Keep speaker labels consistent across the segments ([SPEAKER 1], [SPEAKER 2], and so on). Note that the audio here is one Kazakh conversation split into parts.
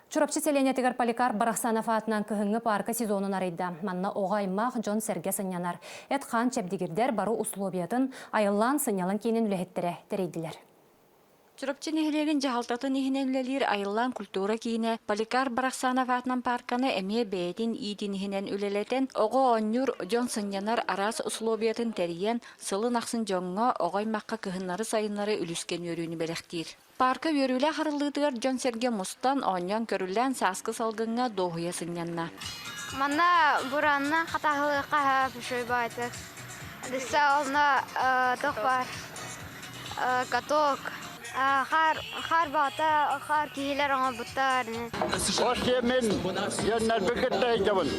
[SPEAKER 1] Чурапчы селенетигер Поликарп Барахсанов атынан кыһыңы парка сезонун арайда. Манна оғаймақ Джон Серге сынянар. Эт хан чепдигирдер бару условиятын айыллан сынялын кейнен үлехеттері терейділер.
[SPEAKER 2] Чурапчы нехилеген жахалтатын ихинен айыллан культура кийне Поликарп Барахсанов атынан парканы эме бэдин идин ихинен үлелетен оғы оннюр Джон сынянар арас условиятын териен сылын ақсын жоңға оғаймаққа кыһыннары сайынлары үліскен өрүүнү белектир. Парка өрүлэ харыллыдыгар Джон Серге мустан оньон көрүлэн саскы салгынга доғуя сынянна.
[SPEAKER 3] Манна буранна хатахылықа пүшөй байтык. Дыса олна тоқ бар. Каток. Хар бата, хар киһилер оңа буттар.
[SPEAKER 4] Hoş yemin, yenler birlikte hicabın.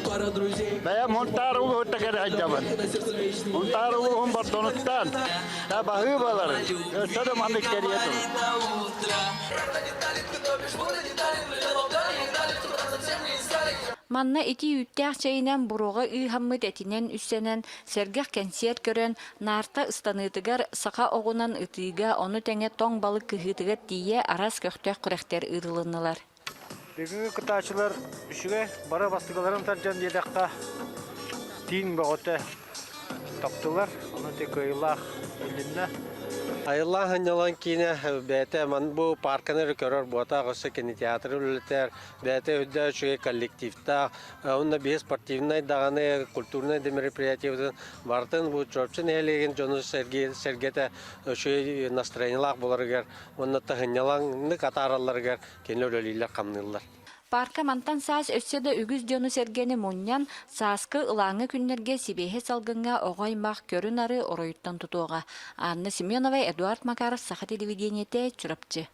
[SPEAKER 4] Benim huntar uğur tekrar hicabın. Huntar uğur bartonuttan. Da bahı balar. Gösterim amik geriyetim.
[SPEAKER 2] Манна ити үттәк чайынан буруға ыйхаммыт этинен үссенен сергех концерт көрөн нарта ыстанытыгар сақа оғунан ытыйга оны тәңе тоң балық кыхытыгар тие арас көқтөк құректер ырылынылар.
[SPEAKER 5] Бүгінгі кытачылар үшіге бара бастығаларын таржан дедаққа тиін бағыты таптылар. Оны тек ыйлақ өлінна.
[SPEAKER 6] Айылла ханялан кине бәте ман бу парканы көрөр бота госы кинотеатр үлетер бәте үдә шуе коллективта онда бе спортивный даганы культурный мероприятие бартын бу чорчын элеген жону сергете шуе настроениялар буларгар онда ханялан катараларга кинөлөлилер камнылар.
[SPEAKER 2] Парка мантан саас өссөдө үгүз жону сергени муннян сааскы ылаңы күннерге сибеhe салгынга оғаймақ көрін ары ороюттан тутуға. Анна Семенова, Эдуард Макаров, Саха телевидениете, Чурапчы.